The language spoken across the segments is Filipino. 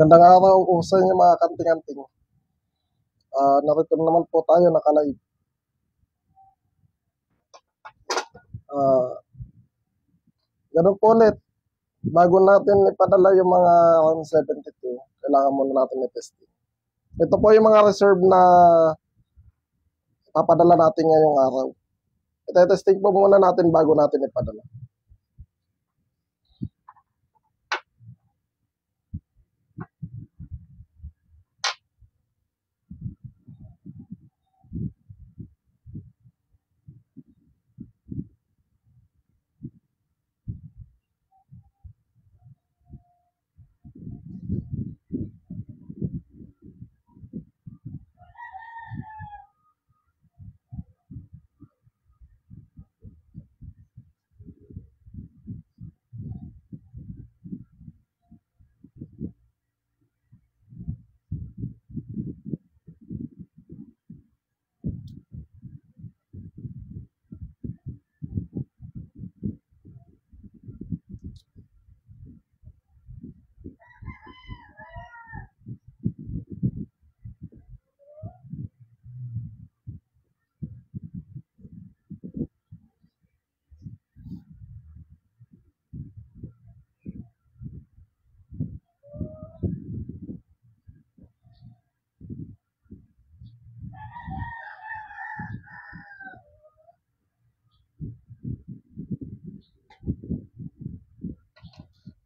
Magandang araw po sa inyo mga kanting-anting. Narito naman po tayo naka-live. Ganun po ulit. Bago natin ipadala yung mga round 72, kailangan muna natin i-testing. Ito po yung mga reserve na papadala natin ngayong araw. Ito-testing po muna natin bago natin ipadala.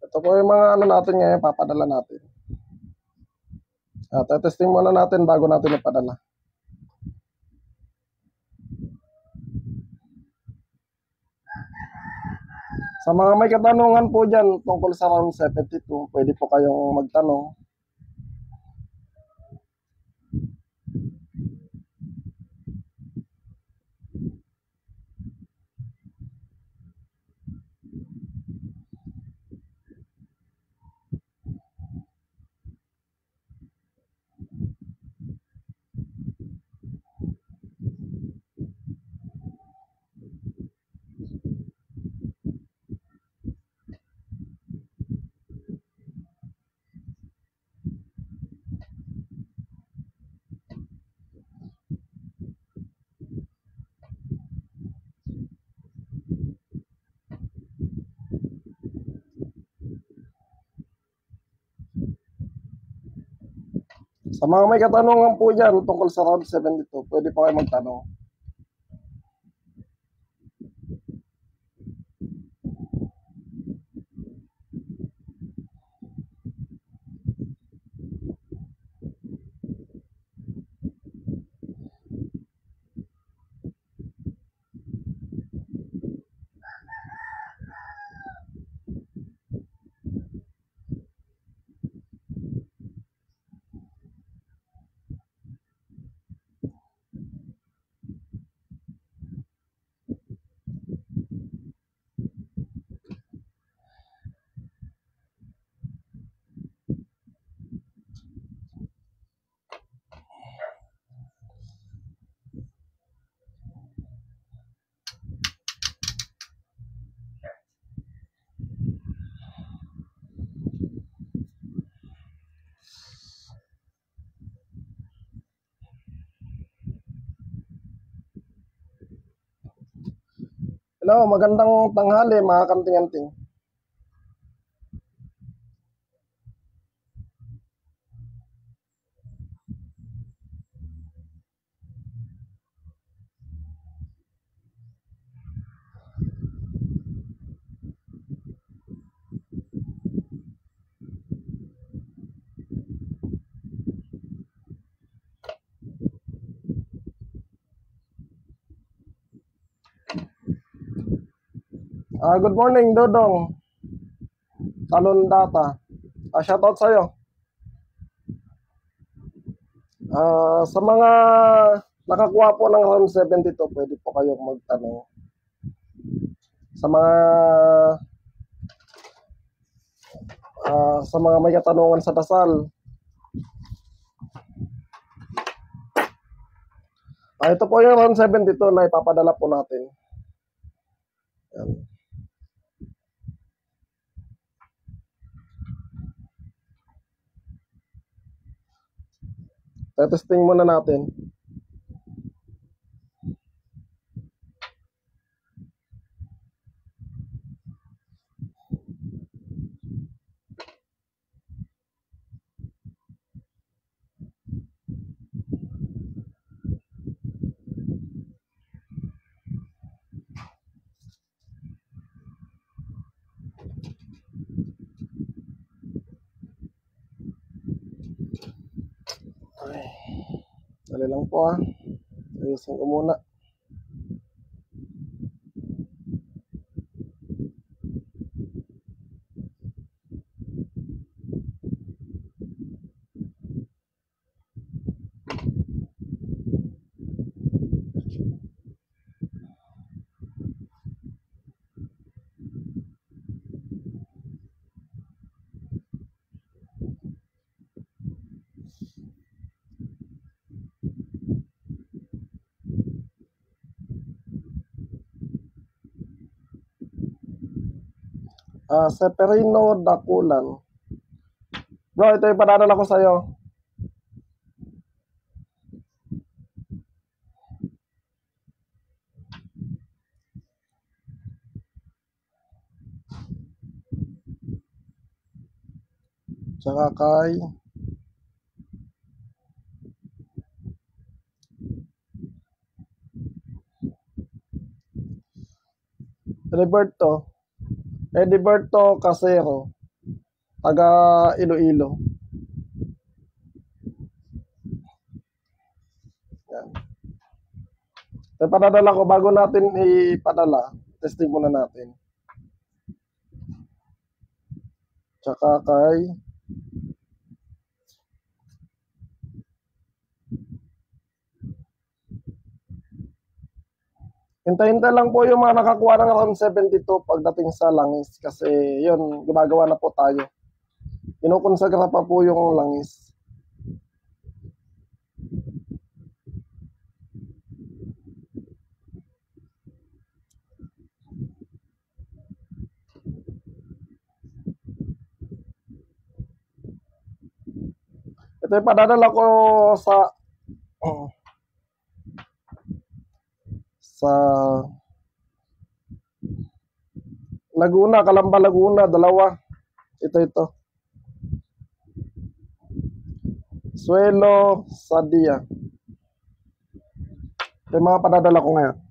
Ito po yung mga ano natin ngayon, papadala natin. Testing muna natin bago natin ipadala. Sa mga may katanungan po dyan tungkol sa round 72, pwede po kayong magtanong. Sa mga may katanungan po dyan tungkol sa round 72, pwede po kayo magtanong. Hello, magandang tanghali mga kanting-anting. Good morning, Dodong. Talon Data. Shoutout sa'yo. Sa mga nakakuha po ng round 72, pwede po kayong magtanong. Sa mga may katanungan sa dasal. Ito po yung round 72 na ipapadala po natin. Yan. Testing muna natin. Ay, dali lang po ah. Ayusin ko muna. Severino Daculan. Bro, ito yung padadala ko sa'yo. Tsaka kay Ediberto Casero, taga Iloilo. Yan. Ito yung padadala ko. Bago natin ipadala, testing muna natin. Tsaka kay hintay-hintay lang po yung mga nakakuha ng around 72 pagdating sa langis. Kasi yun, gumagawa na po tayo. Kinukonsagra pa po yung langis. Ito yung padadala ko sa Laguna, Calamba, Laguna, dalawa. Ito. Suelo Sadia. Ito yung mga padadala ko ngayon.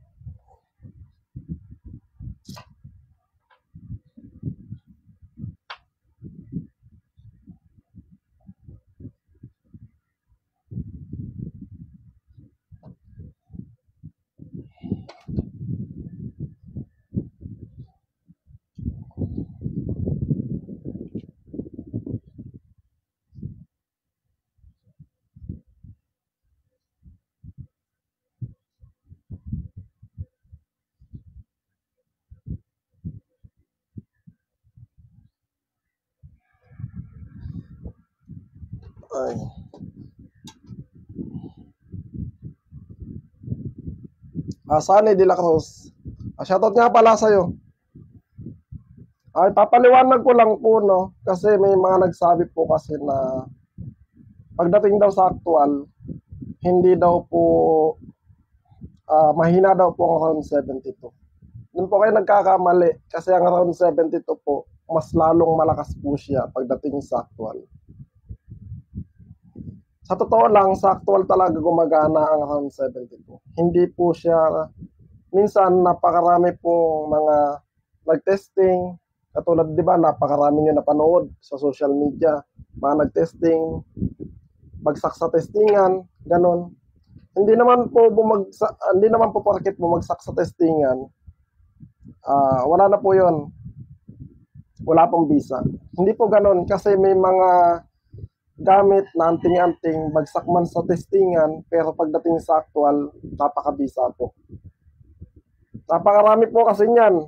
Ay. Sunny De La Cruz. Shoutout nga pala sa'yo. Ay, papaliwanag ko lang po, no? Kasi may mga nagsabi po kasi na pagdating daw sa actual, hindi daw po, mahina daw po ang around 72. Doon po kayo nagkakamali kasi ang around 72 po, mas lalong malakas po siya pagdating sa actual. Sa totoo lang, sa actual talaga gumagana ang around 72. Hindi po siya, minsan napakarami pong mga nag-testing, katulad, di ba, napakarami nyo napanood sa social media, mga nag-testing, bagsak sa testingan, ganon. Hindi naman po porket bumagsak sa testingan, wala na po yon, wala pong visa. Hindi po ganon, kasi may mga gamit na anting-anting, bagsak man sa testingan, pero pagdating sa actual, napaka-visa po. Napakarami po kasi niyan.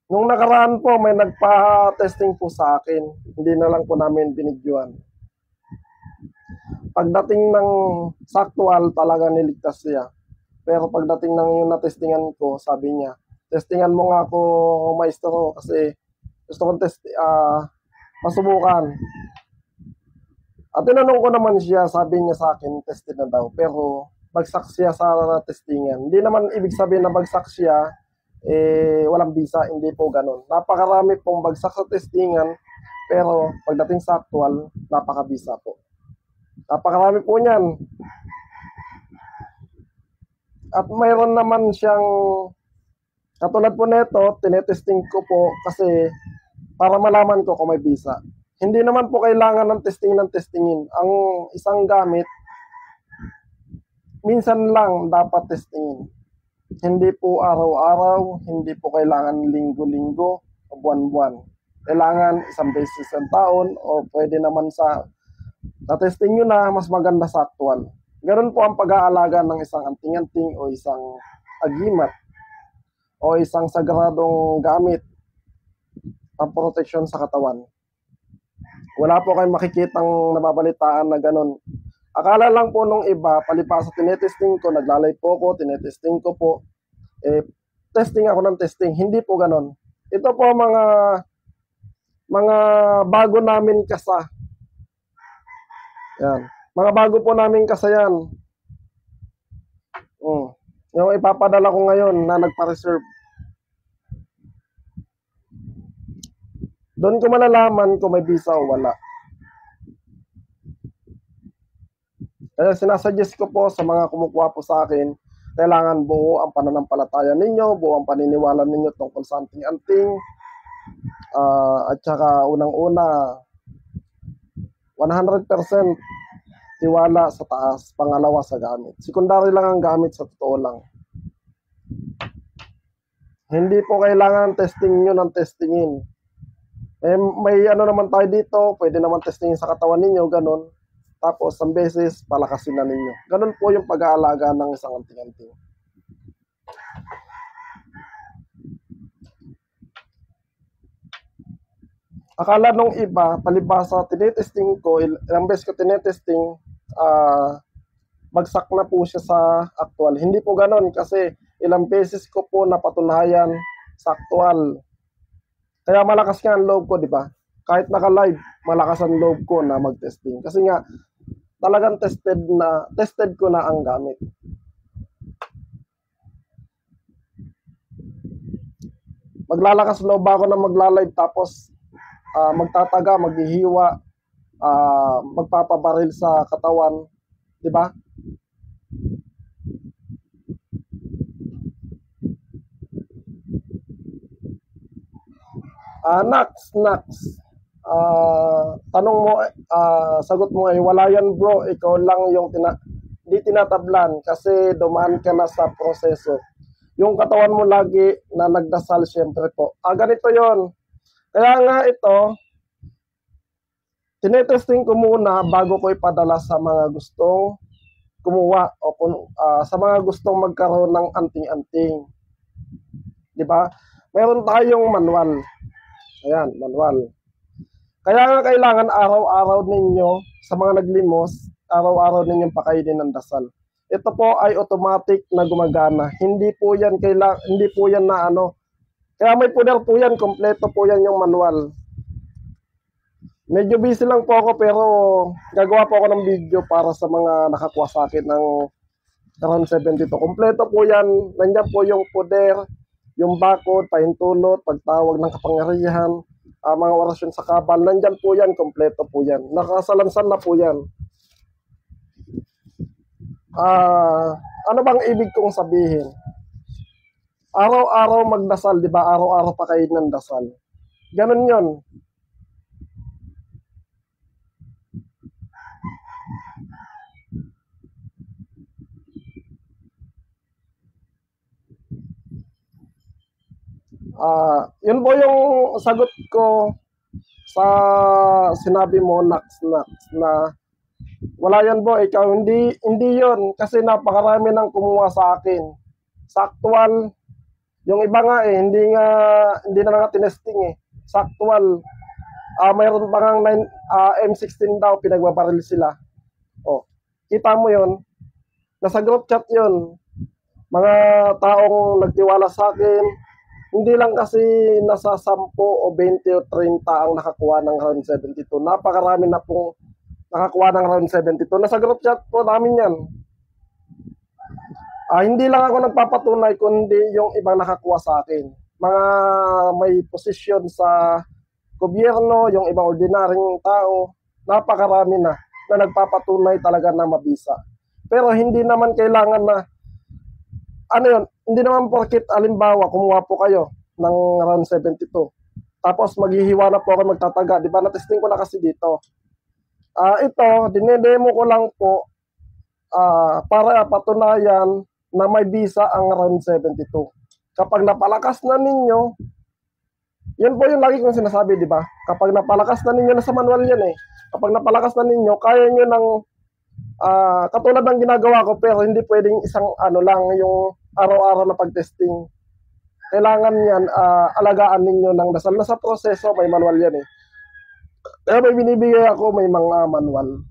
Nung nakaraan po, may nagpa-testing po sa akin. Hindi na lang po namin binidyoan. Pagdating ng sa actual, talaga niligtas siya. Pero pagdating ng yung na-testingan ko, sabi niya, testingan mo nga ako, maestro, kasi gusto kong masubukan. At tinanong ko naman siya, sabi niya sa akin, tested na daw. Pero bagsak siya sa testingan. Hindi naman ibig sabihin na bagsak siya, walang visa. Hindi po ganun. Napakarami pong bagsak sa testingan, pero pagdating sa actual, napaka-visa po. Napakarami po niyan. At mayroon naman siyang, katulad po nito, tinetesting ko po kasi para malaman ko kung may visa. Hindi naman po kailangan ng testingin. Ang isang gamit, minsan lang dapat testingin. Hindi po araw-araw, hindi po kailangan linggo-linggo o buwan-buwan. Kailangan isang beses sa taon o pwede naman sa testing nyo na mas maganda sa actual. Ganun po ang pag-aalaga ng isang anting-anting o isang agimat o isang sagradong gamit ang protection sa katawan. Wala po kayong makikitang nababalitaan na ganun. Akala lang po nung iba, palipasa tinetesting ko, naglalay po ko, tinetesting ko po. Testing ako ng testing. Hindi po ganun. Ito po mga bago namin kasa. Yan. Mga bago po namin kasa yan. Yung ipapadala ko ngayon na nagpa-reserve. Doon ko malalaman kung may visa o wala. Kaya sinasuggest ko po sa mga kumukuha po sa akin, kailangan buo ang pananampalataya ninyo, buo ang paniniwala ninyo tungkol sa anting-anting. At saka unang-una, 100% tiwala sa taas, pangalawa sa gamit. Sekundary lang ang gamit, sa totoo lang. Hindi po kailangan testing nyo ng testingin. May ano naman tayo dito, pwede naman testingin sa katawan ninyo, ganun. Tapos, ang beses, palakasin na ninyo. Ganun po yung pag-aalaga ng isang anting-anting. Akala nung iba, palibasa, tinetesting ko, ilang beses ko tinetesting, bagsak na po siya sa actual. Hindi po ganun kasi ilang beses ko po napatunayan sa actual. Kaya malakas nga ang loob ko, di ba? Kahit naka-live, malakas ang loob ko na mag-testing. Kasi nga, talagang tested ko na ang gamit. Maglalakas loob ako na magla-live tapos magtataga, maghihiwa, magpapabaril sa katawan, di ba? Nax. Tanong mo, sagot mo ay wala yan bro, ikaw lang yung di tinatablan kasi dumaan ka na sa proseso. Yung katawan mo lagi na nagdasal, syempre po. Ganito yon. Kaya nga ito, tinetesting ko muna bago ko ipadala sa mga gustong kumuha o sa mga gustong magkaroon ng anting-anting. Di ba? Meron tayong manual. Ayan, manual. Kaya nga kailangan araw-araw ninyo, sa mga naglimos, araw-araw ninyong pakainin ng dasal. Ito po ay automatic na gumagana. Hindi po yan na ano. Kaya may puder po yan, kompleto po yan yung manual. Medyo busy lang po ako pero gagawa po ako ng video para sa mga nakakuha sa akin ng around 72. Kompleto po yan. Nandiyan po yung puder, yung bakod, pahintulot, pagtawag ng kapangyarihan, mga orasyon sa kabal. Nandyan po yan, kompleto po yan. Nakasalansan na po yan. Ano bang ibig kong sabihin? Araw-araw magdasal, di ba? Araw-araw pakain ng dasal. Ganun yon. Yun po yung sagot ko sa sinabi mo, Nax, na wala yan po, ikaw, hindi yun, kasi napakarami nang kumuha sa akin. Sa actual, yung iba nga hindi na nga tinesting Sa actual, mayroon pa nga M16 daw, pinagbabaril sila. Kita mo yun, nasa group chat yun. Mga taong nagtiwala sa akin, hindi lang kasi nasa 10 o 20 o 30 ang nakakuha ng round 72. Napakarami na pong nakakuha ng round 72. Nasa group chat po namin yan. Hindi lang ako nagpapatunay, kundi yung ibang nakakuha sa akin. Mga may posisyon sa gobyerno, yung ibang ordinaryong tao, napakarami na nagpapatunay talaga na mabisa. Pero hindi naman kailangan na, ano yun, hindi naman porkit alimbawa, kumuha po kayo ng round 72. Tapos maghihiwa na po ako magtataga. Di ba, natesting ko na kasi dito. Ito, dinedemo ko lang po para patunayan na may visa ang round 72. Kapag napalakas na ninyo, yan po yung lagi kong sinasabi, di ba? Kapag napalakas na ninyo, nasa manual yan eh. Kapag napalakas na ninyo, kaya nyo ng katulad ng ginagawa ko, pero hindi pwedeng isang ano lang, yung araw-araw na pag-testing. Kailangan yan, alagaan ninyo ng dasal. Na sa proseso, may manual yan eh. Kaya may binibigay ako, may mga manual.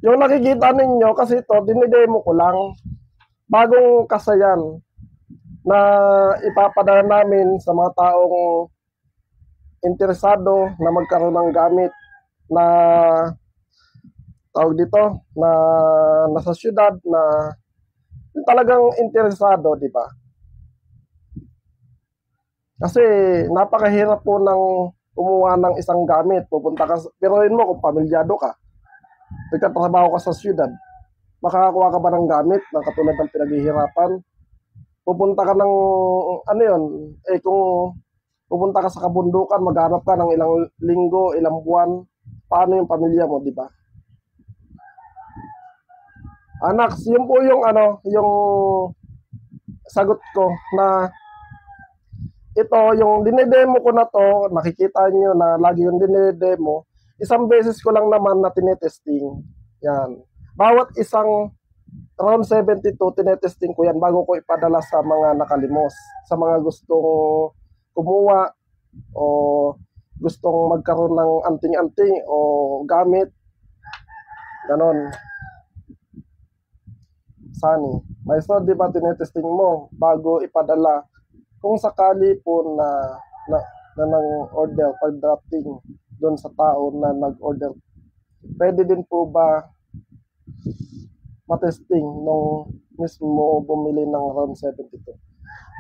Yung nakikita ninyo, kasi ito, dinidemo ko lang, bagong kasayan na ipapadala namin sa mga taong interesado na magkaroon ng gamit na tawag dito, na nasa syudad, na talagang interesado, di ba? Kasi napakahirap po ng kumuha ng isang gamit. Pupunta ka, pero yun mo kung pamilyado ka, nagkatrabaho ka sa syudad, makakakuha ka ba ng gamit na katulad ng pinaghihirapan? Pupunta ka ng, ano yun, kung pupunta ka sa kabundukan, maghanap ka ng ilang linggo, ilang buwan, paano yung pamilya mo, di ba? Anak, yun po yung, yung sagot ko na ito, yung dinedemo ko na to, nakikita nyo na lagi yung dinedemo, isang beses ko lang naman na tinetesting. Yan. Bawat isang round 72, tinetesting ko yan bago ko ipadala sa mga nakalimos, sa mga gustong kumuha o gustong magkaroon ng anting-anting o gamit. Ganon. Sunny. May so, di ba tinetesting mo bago ipadala? Kung sakali po na nang order pag drafting doon sa tao na nag-order, pwede din po ba matesting nung mismo bumili ng round 72?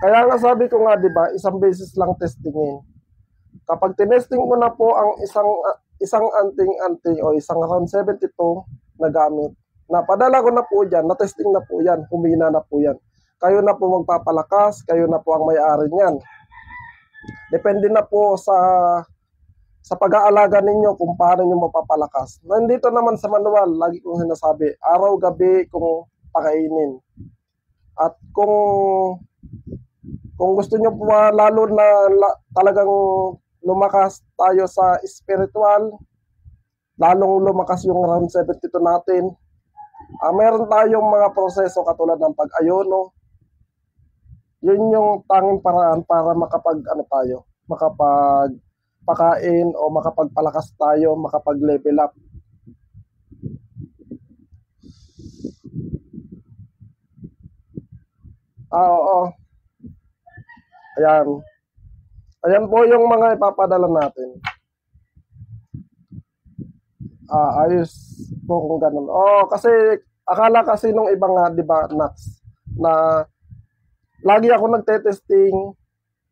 Kaya nga sabi ko nga, di ba, isang beses lang testingin. Kapag tinesting ko na po ang isang anting-anting o isang round 72 na gamit, napadala ko na po dyan, na-testing na po yan, humina na po yan. Kayo na po magpapalakas, kayo na po ang may-ari niyan. Depende na po sa pag-aalaga ninyo kung paano nyo mapapalakas. Nandito naman sa manual, lagi kong sinasabi, araw-gabi kung pakainin. At kung gusto nyo po lalo na talagang lumakas tayo sa spiritual, lalong lumakas yung round 72 natin, meron tayong mga proseso katulad ng pag-ayono. Yun yung tanging paraan para makapagpakain o makapagpalakas tayo, makapag-level up. Oo. Ayan. Ayan po yung mga ipapadala natin. Ayos po kung ganun. Kasi akala kasi nung ibang nga, di ba, nuts, na lagi ako nagte-testing,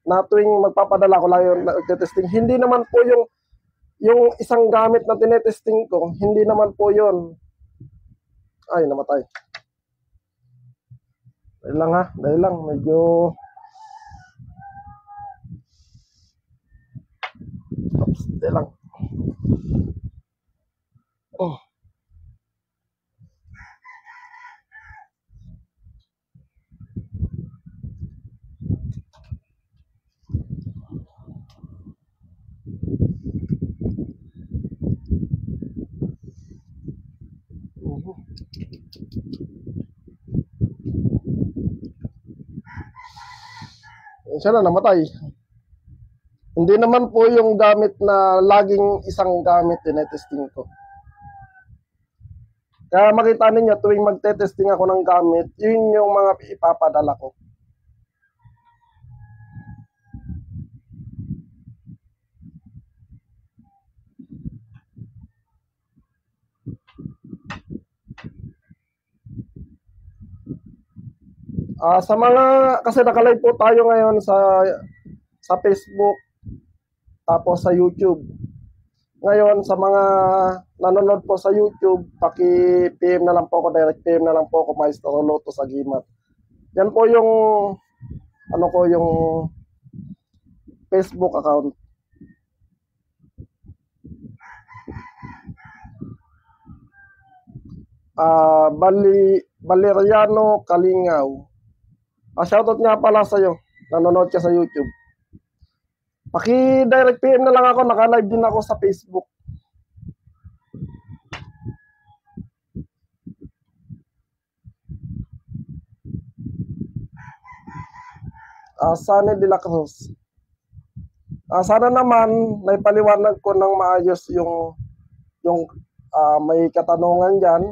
na tuwing magpapadala ko lagi nagte-testing. Hindi naman po yung isang gamit na tinetesting ko, hindi naman po yun. Ay, namatay. Dahil lang, medyo dahil lang. Siya na namatay. Hindi naman po yung gamit na laging isang gamit tinetesting ko. Kaya makita ninyo tuwing magte-testing ako ng gamit, yun yung mga ipapadala ko. Sa mga, kasi nakalive po tayo ngayon sa Facebook, tapos sa YouTube. Ngayon, sa mga nanonood po sa YouTube, paki-PM na lang po ako, direct PM na lang po ako, Maestro Loto sa Gimat. Yan po yung, ano ko, yung Facebook account. Valeriano Kalingaw. Shoutout nga pala sa'yo, nanonood ka sa YouTube. Paki-direct PM na lang ako, naka-live din ako sa Facebook. Sunny de la Cruz. Sana naman naipaliwanag ko ng maayos yung may katanungan diyan.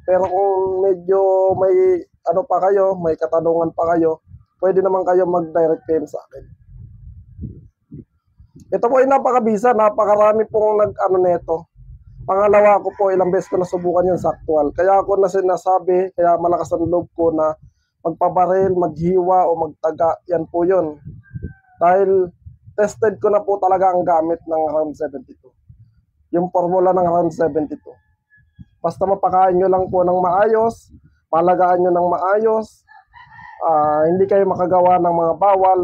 Pero kung medyo may ano pa kayo, may katanungan pa kayo, pwede naman kayo mag-direct PM sa akin. Ito po ay napakabisa, napakarami pong nag-ano nito. Pangalawa ko po, ilang beses ko nasubukan yan sa actual. Kaya ako na sinasabi, kaya malakas ang loob ko na magpabaril, maghiwa o magtaga, yan po yun. Dahil tested ko na po talaga ang gamit ng round 72. Yung formula ng round 72. Basta mapakain nyo lang po ng maayos, malagaan nyo ng maayos, hindi kayo makagawa ng mga bawal,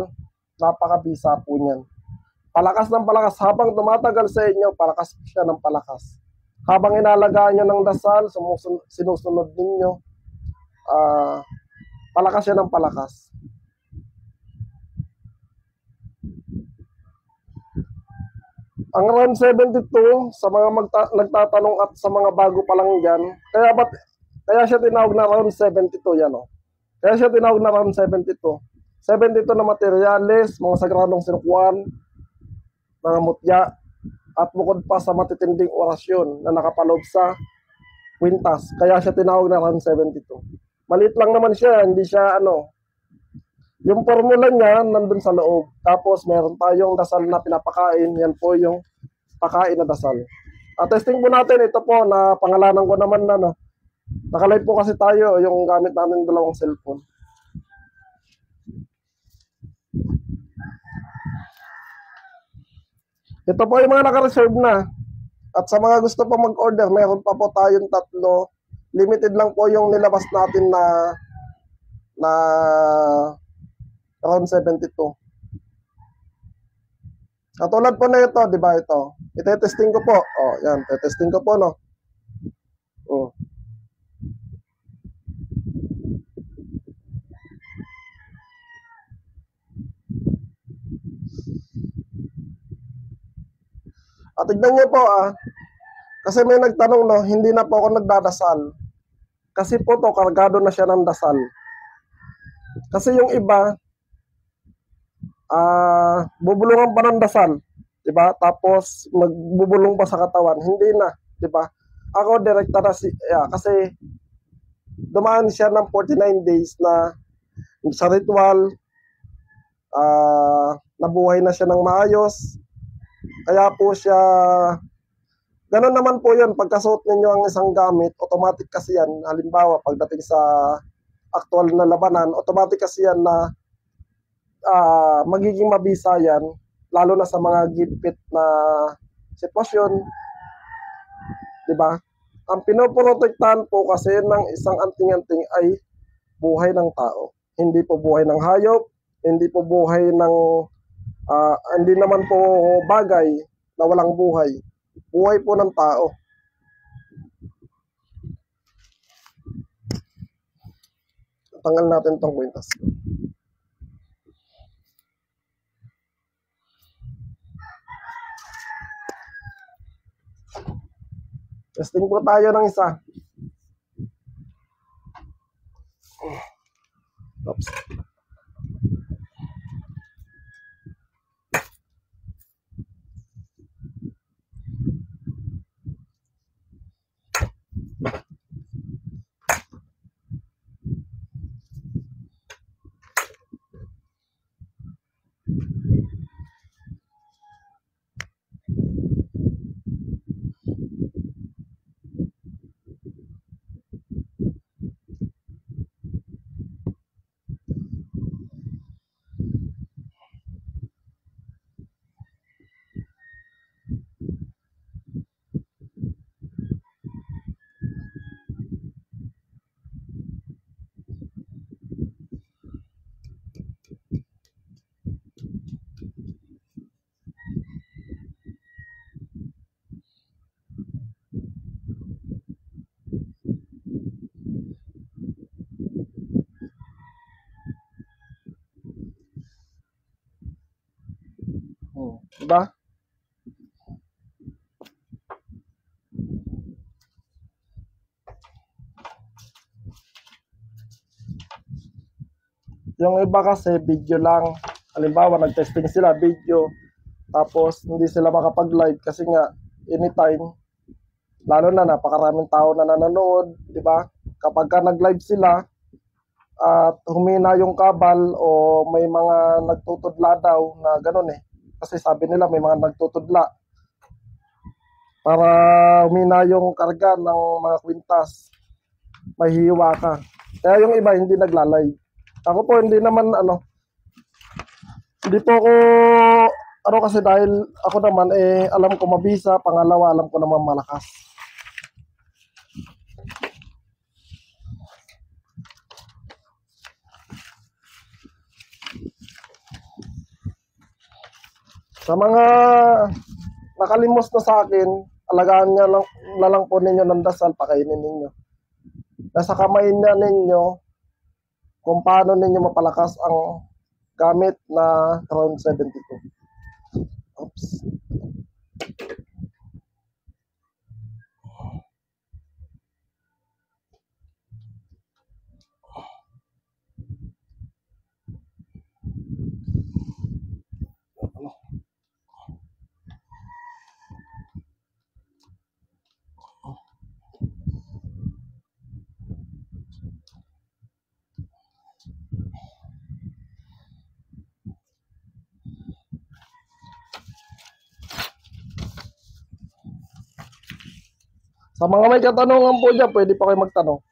napakabisa po niyan. Palakas ng palakas, habang tumatagal sa inyo, palakas siya ng palakas. Habang inalagaan nyo ng dasal, sinusunod ninyo, palakas siya ng palakas. Ang round 72, sa mga nagtatanong at sa mga bago pa lang dyan, kaya siya tinawag na round 72 yan, oh. Kaya siya tinawag na round 72. 72 na materyales, mga sagradong sinukuan, mga mutya, at bukod pa sa matitinding orasyon na nakapaloob sa kwintas. Kaya siya tinawag na round 72. Maliit lang naman siya, hindi siya ano. Yung formula niya nandun sa loob. Tapos meron tayong dasal na pinapakain. Yan po yung pakain na dasal. Testing po natin, ito po na pangalanan ko naman na no. Nakalive po kasi tayo yung gamit natin dalawang cellphone. Ito po yung mga naka-reserve na. At sa mga gusto pa mag-order, meron pa po tayong 3. Limited lang po yung nilabas natin na around 72. Katulad po na ito, di ba ito? Ite-testing ko po. Yan, te-testing ko po, no? Tignan niyo po, kasi may nagtanong, no, hindi na po ako nagdadasal. Kasi po to, kargado na siya ng dasal. Kasi yung iba, bubulungan pa ng dasal, di ba? Tapos magbubulong pa sa katawan, hindi na, di ba? Ako direkta na kasi dumaan siya ng 49 days na sa ritual, nabuhay na siya ng maayos. Kaya po siya, ganun naman po yun, pagkasuot ninyo ang isang gamit, automatic kasi yan, halimbawa pagdating sa actual na labanan, automatic kasi yan na magiging mabisa yan, lalo na sa mga gipit na sitwasyon, di ba? Ang pinoprotektahan po kasi ng isang anting-anting ay buhay ng tao. Hindi po buhay ng hayop, hindi po buhay ng, hindi naman po bagay na walang buhay. Buhay po ng tao. Tanggal natin itong kwintas. Testing po tayo ng isa. Oops. ba? Yung iba kasi video lang. Halimbawa, nag-testing sila video, tapos hindi sila makapag-live kasi nga anytime, lalo na napakaraming tao na nanonood, di ba? Kapag ka nag-live sila at humina yung kabal o may mga nagtutudla daw na gano'n eh. Kasi sabi nila may mga nagtutudla para humina yung karga ng mga kwintas, mahihiwa ka. Kaya yung iba hindi nagla-live. Ako po hindi naman hindi po ako kasi dahil ako naman alam ko mabisa, pangalawa alam ko naman malakas. Sa mga nakalimos na sa akin, alagaan niya lang po ninyo ng dasal, pakainin ninyo. Nasa kamay niya ninyo kung paano ninyo mapalakas ang gamit na Crown 72. Oops. Sa mga may katanungan po dyan, pwede pa kayo magtanong.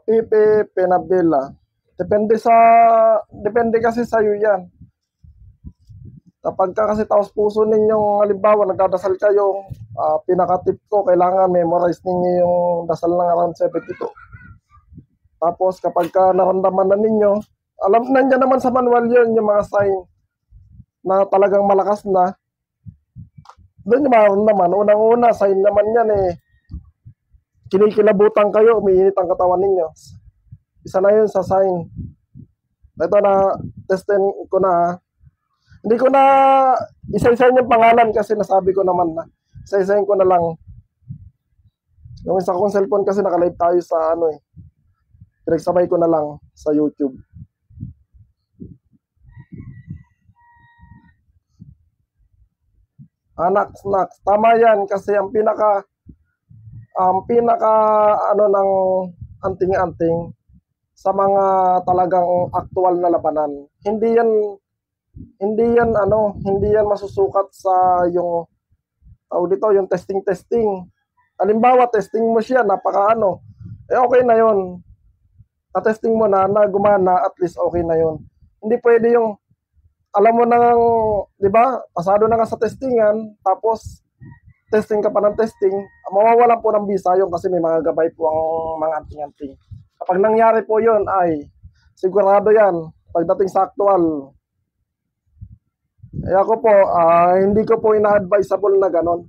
Pipi Penabela. Depende kasi sa iyo yan. Kapag ka kasi taos puso ninyong halimbawa nagdadasal kayo, pinaka-tip ko, kailangan memorize ninyo yung dasal ng around 72. Tapos kapag ka naramdaman na ninyo, alam nandiyan naman sa manual yun, yung mga sign na talagang malakas na. Doon yung maramdaman. Unang-una, sign naman yan kinikilabutan kayo, umiinit ang katawan ninyo. Isa na yun sa sign. Ito na, testin ko na. Hindi ko na isa-isahin yung pangalan kasi nasabi ko naman na. Isa-isahin ko na lang. Yung isa kong cellphone kasi nakalive tayo sa pinagsabay ko na lang sa YouTube. Anak, tama yan kasi ang pinaka ng anting-anting sa mga talagang aktual na labanan. Hindi yan masusukat sa yung yung testing. Halimbawa, testing mo siya, okay na yon. Na-testing mo na gumana, at least okay na yon. Hindi pwede yung, alam mo nang, di ba, pasado na nga sa testingan, tapos testing ka pa ng testing, mawawalan po ng visa yun kasi may mga gabay po ang mga anting-anting. Kapag nangyari po yun, ay sigurado yan, pagdating sa actual. Kaya ako po, hindi ko po ina-advisable na ganon.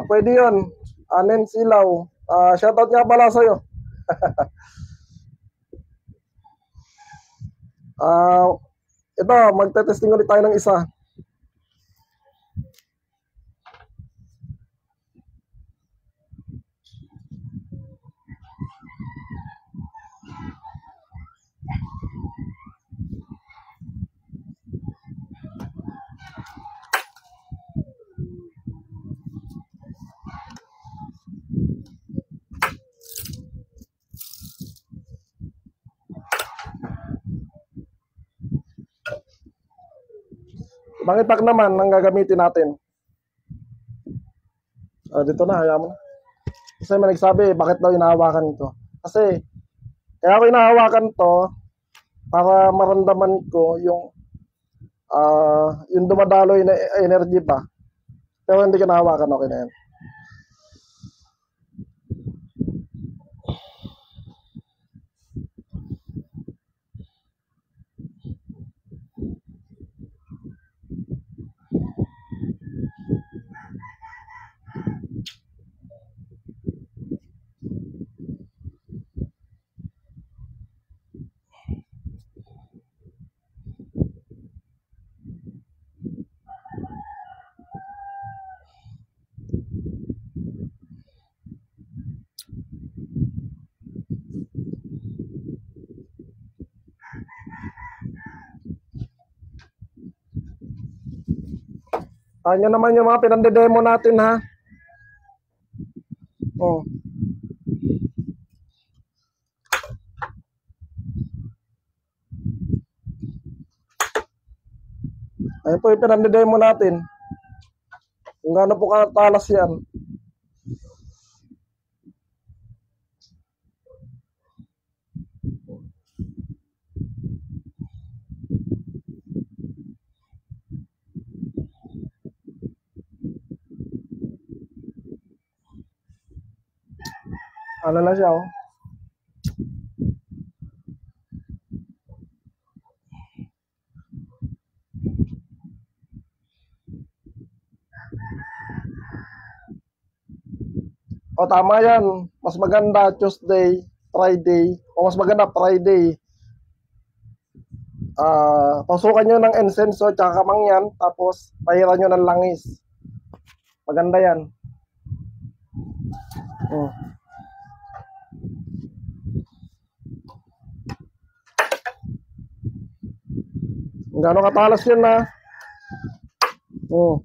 Pwede yun. Anen Silaw. Shoutout nga pala sa'yo. Ito, magte-testing ulit tayo ng isa. Mangitak naman ang gagamitin natin. Dito na, hayaan mo na. Kasi may nagsabi, bakit daw inahawakan ito? Kasi, kaya ako inahawakan to para maramdaman ko yung dumadaloy na energy ba. Pero hindi ka nahawakan, okay na yan. Tanya naman yung mga pinande-demo natin, ha. Oh. Ayun po yung pinande-demo natin. Kung gaano po katalas yan. Ano na siya, oh. O tama yan. Mas maganda Tuesday, Friday. O mas maganda Friday. Pasukan nyo ng incenso tsaka kamangyan. Tapos pahiran nyo ng langis. Maganda yan. Gano'ng katalas yun, na. Oops.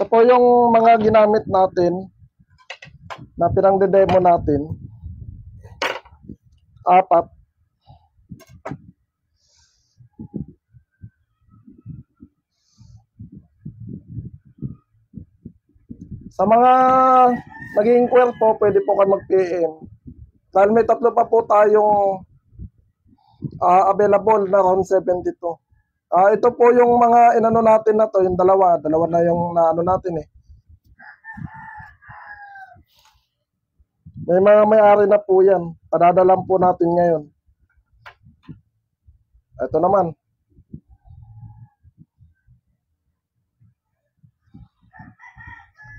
Ito po yung mga ginamit natin na pinang-demo natin. 4. Sa mga naging inquire po, pwede po kayo mag-PM. Dahil may 3 pa po tayong available na round 72. Ito po yung mga inano natin na to, yung dalawa na yung naano natin eh. May mga may-ari na po yan. Padadalan po natin ngayon. Ito naman.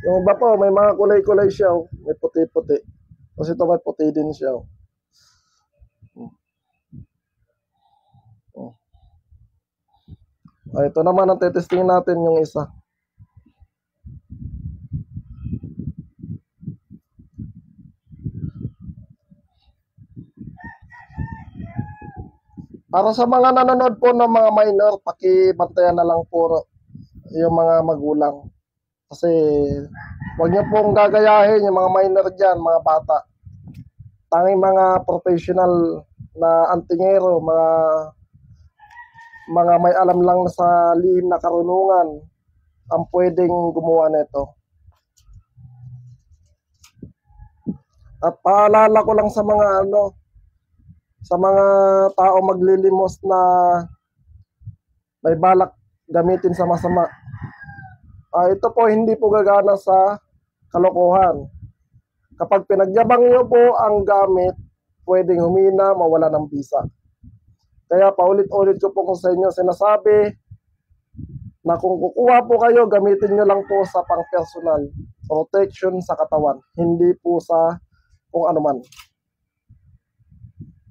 Yung iba po, may mga kulay-kulay siya. May puti-puti. Kasi ito may puti din siya. Ito naman ang tetesting natin, yung isa. Para sa mga nanonood po ng mga minor, pakibantayan na lang po yung mga magulang. Kasi huwag niyo pong gagayahin yung mga minor dyan, mga bata. tanging mga professional na antingero, mga may alam lang sa lihim na karunungan ang pwedeng gumawa nito. At paalala ko lang sa mga sa mga tao maglilimos na may balak gamitin sa masama. Ito po hindi po gagana sa kalokohan. Kapag pinagyabang niyo po ang gamit, pwedeng humina, mawala ng bisa. Kaya paulit-ulit ko po sa inyo sinasabi na kung kukuha po kayo, gamitin nyo lang po sa pang-personal protection sa katawan, hindi po sa kung ano man.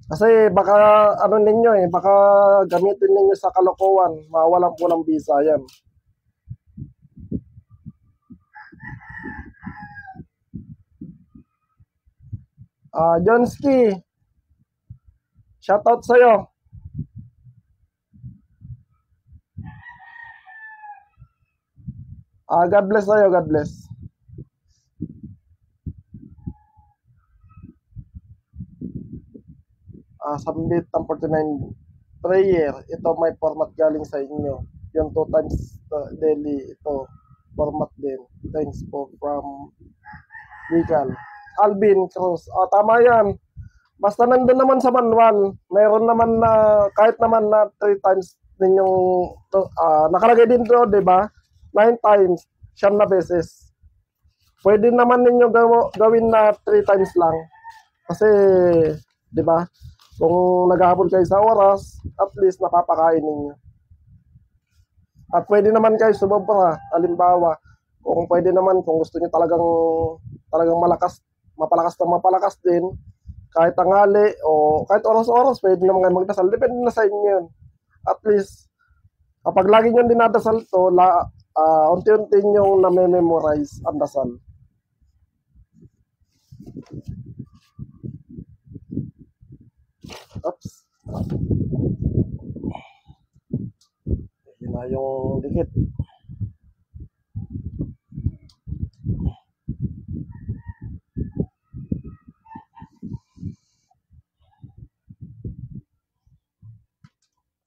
Kasi baka baka gamitin ninyo sa kalokohan, mawalan po ng bisa yan. Johnski, shoutout sa'yo. God bless sa'yo, God bless. Submit ng 49 prayer. Ito may format galing sa inyo. Yung 2 times daily. Ito, format din. Thanks po from Legal. Alvin Cruz. Tama yan. Basta nandun naman sa manual, mayroon naman na, kahit naman na 3 times ninyong, nakalagay din doon, di ba? 9 times, 9 na beses. Pwede naman ninyo gawin na 3 times lang. Kasi, di ba? Kung naghahabol kayo sa oras, at least napapakain ninyo. At pwede naman kayo sumobra. Halimbawa, kung pwede naman, kung gusto niyo talagang mapalakas din, kahit tanghali o kahit oras-oras, pwede naman kayo magdasal. Depende na sa inyo yun. At least, kapag lagi nyo dinadasal to, unti-unti nyo na-memorize ang dasal. Oops. Yun na yung dikit.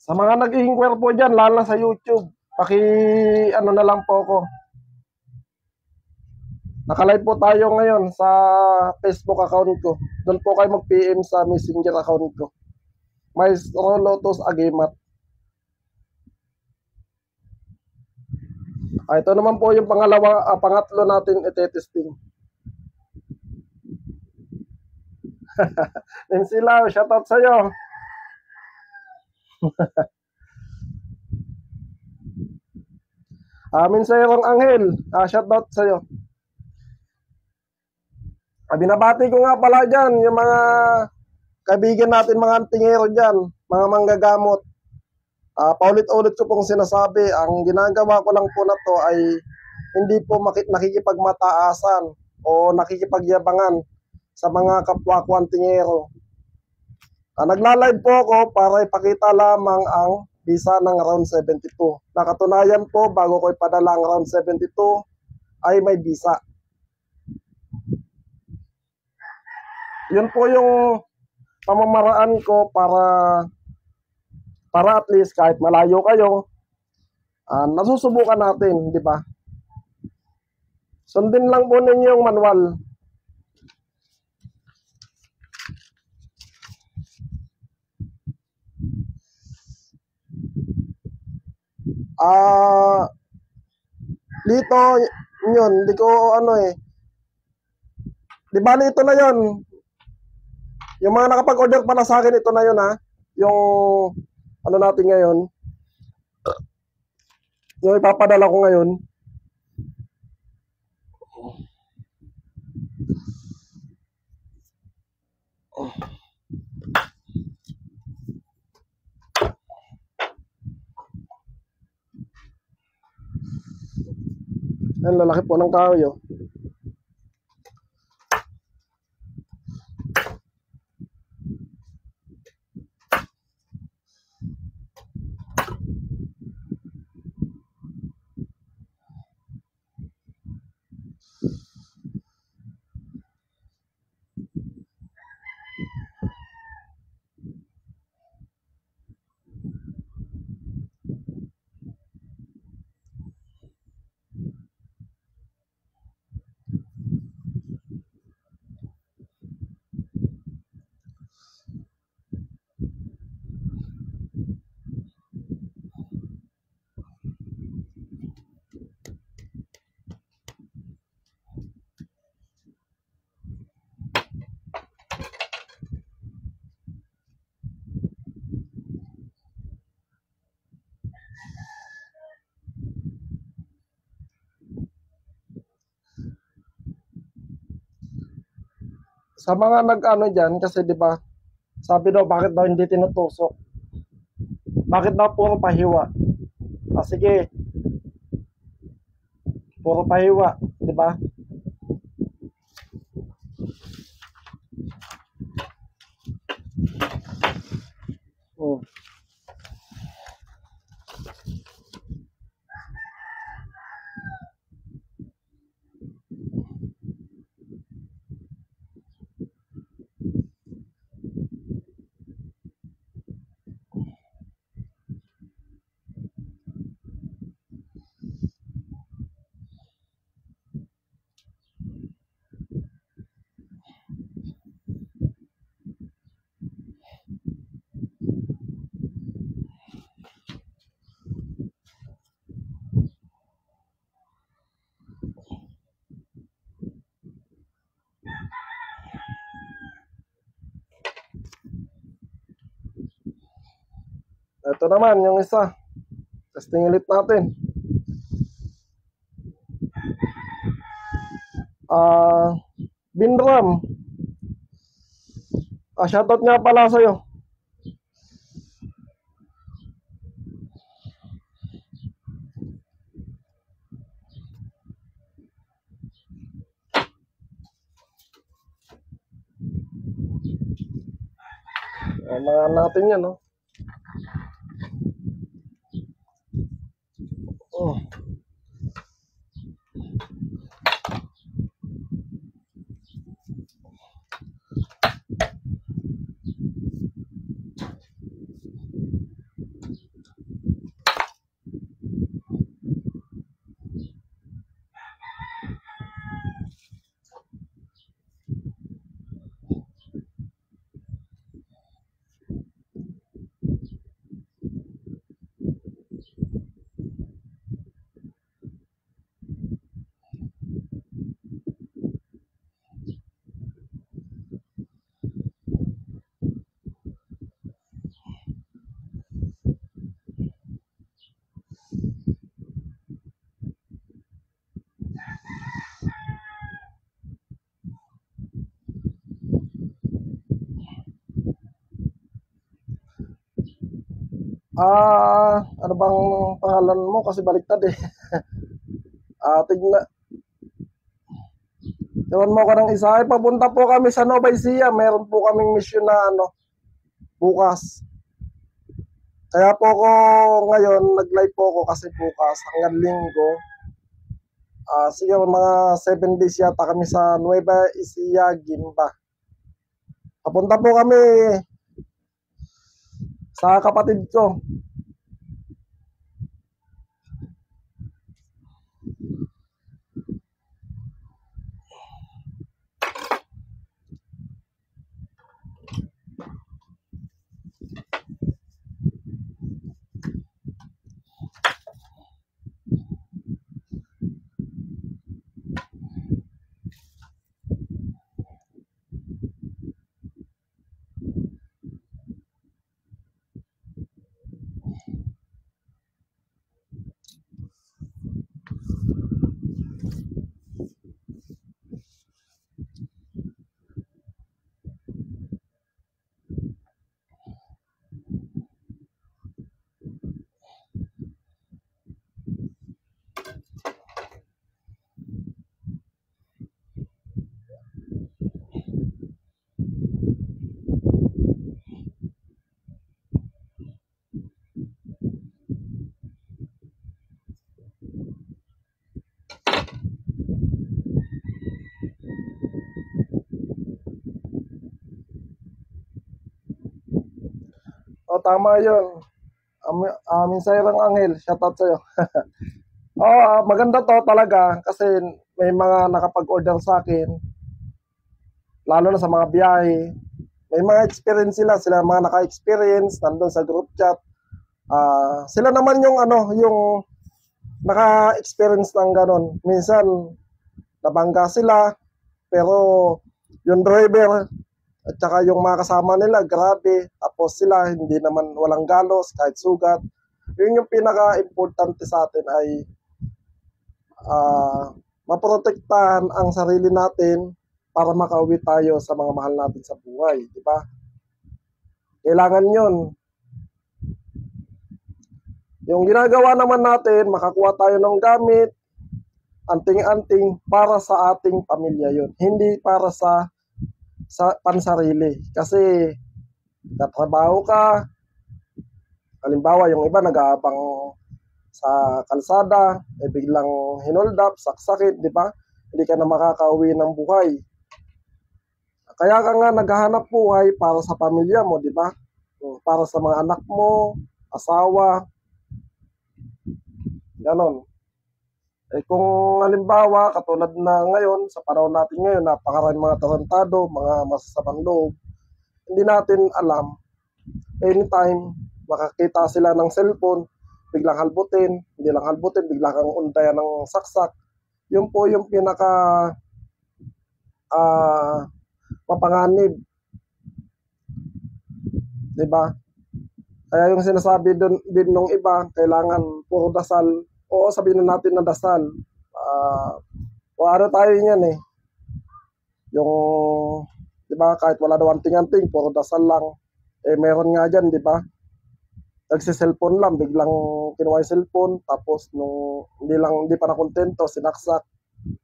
Sa mga nag-i-inquire po dyan, lalo na sa YouTube, na lang po ako. Nakalive po tayo ngayon sa Facebook account ko. Doon po kayo mag-PM sa Messenger account ko. Maestro Lotus Agimat. Ito naman po yung pangatlo natin ite-testing. Nancy Lau, shoutout sa'yo. Minsayong Anghel, shoutout sa'yo. Binabati ko nga pala dyan, yung mga kaibigan natin, mga antingero dyan, mga manggagamot. Paulit-ulit ko pong sinasabi, ang ginagawa ko lang po na to ay hindi po nakikipagmataasan o nakikipagyabangan sa mga kapwa ko antingero. Nagla-live po ako para ipakita lamang ang bisa ng round 72. Nakatunayan po, bago ko ipadala ang round 72, ay may bisa. Yun po yung pamamaraan ko para at least kahit malayo kayo, nasusubukan natin, di ba? Sundin lang po ninyo yung manual. Dito, yun, hindi ko di bali ito na yun. Yung mga nakapag-order pala sa akin, ito na yun yung natin ngayon, yung ipapadala ko ngayon. Ang lalaki po ng kahoy. Sa mga nag-ano dyan, kasi di ba, sabi daw, bakit daw hindi tinutusok? Bakit daw puro pahiwa? Sige, puro pahiwa, di ba? Hmm. Ito naman, yung isa. Testing ulit natin. Binram. Shoutout nga pala sa'yo. Mga natin yan, no? Oh. Ano bang pangalan mo? Kasi baliktad eh. Tignan. Tignan mo ko ng isa. Ay, papunta po kami sa Nueva Ecija. Meron po kaming mission na bukas. Kaya po ako ngayon, nag-live po ako kasi bukas hanggang linggo. Siguro mga 7 days yata kami sa Nueva Ecija, Gimba. Papunta po kami sa kapatid ko. Tama yun. Minsayrang Angel, shoutout sa'yo. Maganda to talaga kasi may mga nakapag-order sa akin, lalo na sa mga biyahe. May mga experience sila mga naka-experience, nandun sa group chat. Sila naman yung yung naka-experience ng ganon. Minsan, nabangga sila, pero yung driver at saka yung mga kasama nila, grabe. Tapos sila, hindi naman walang galos, kahit sugat. Yun yung pinaka-importante sa atin ay maprotektahan ang sarili natin para makauwi tayo sa mga mahal natin sa buhay, di ba? Kailangan yon. Yung ginagawa naman natin, makakuha tayo ng gamit, anting-anting, para sa ating pamilya yon. Hindi para sa pansarili. Kasi katrabaho ka, halimbawa yung iba nag-aabang sa kalsada, biglang hinold up, saksakit, di ba? Hindi ka na makakauwi ng buhay. Kaya ka nga naghahanap buhay para sa pamilya mo, di ba? Para sa mga anak mo, asawa, ganon. Kung halimbawa, katulad na ngayon, sa panahon natin ngayon, napakaraming mga tarantado, mga masasamang loob, hindi natin alam, anytime, makakita sila ng cellphone, biglang halbutin, hindi lang halbutin, biglang kang untayan ng saksak. Yun po yung pinaka mapanganib. Diba? Kaya yung sinasabi din nung iba, kailangan puro dasal. Oo, sabihin na natin na dasal. O ano tayo yan eh. Yung, diba, kahit wala daw anting-anting, puro dasal lang. Meron nga dyan, diba? Nagsiselfone lang, biglang kinuha yung cellphone, tapos nung hindi pa nakontento, sinaksak,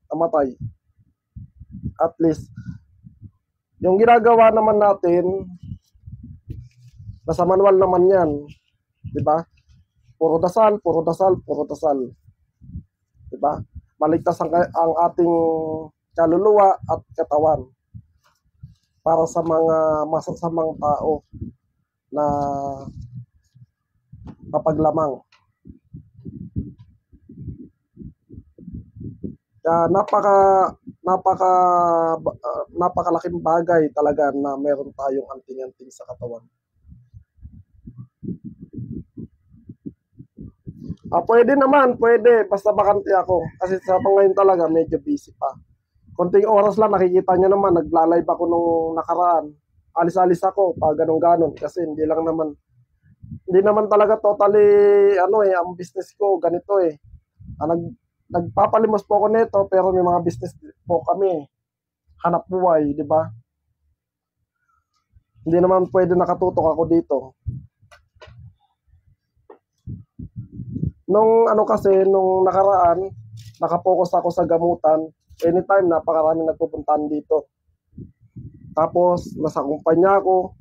namatay. At least, yung ginagawa naman natin, nasa manual naman yan, di ba? Puro dasal, puro dasal, puro dasal. Di ba? Maligtas ang ating kaluluwa at katawan para sa mga masasamang tao na mapaglamang. Kaya napakalaking bagay talaga na meron tayong anting-anting sa katawan. Pwede naman, pwede. Basta bakante ako. Kasi sa ngayon talaga, medyo busy pa. Konting oras lang, nakikita nyo naman, nagla-live ako nung nakaraan. Alis-alis ako, pa ganun-ganon. Kasi hindi naman talaga totally, ang business ko, ganito eh. Nagpapalimos po ako nito, pero may mga business po kami. Hanap buhay, di ba? Hindi naman pwede nakatutok ako dito. Nung nakaraan, nakapokus ako sa gamutan. Anytime, napakaraming nagpupuntahan dito. Tapos, nasa kumpanya ako.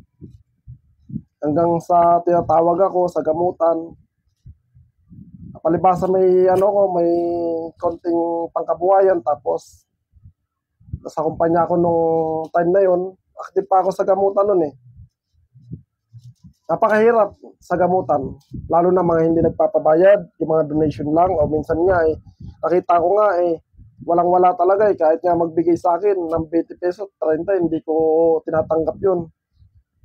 Hanggang sa tinatawag ako sa gamutan. Palibasa may konting pangkabuhayan. Tapos, nasa kumpanya ako nung time na yon. Active pa ako sa gamutan nun eh. Napakahirap sa gamutan, lalo na mga hindi nagpapabayad, yung mga donation lang, o minsan nga nakita ko nga walang-wala talaga kahit nga magbigay sa akin ng 20 pesos, 30, hindi ko tinatanggap yun.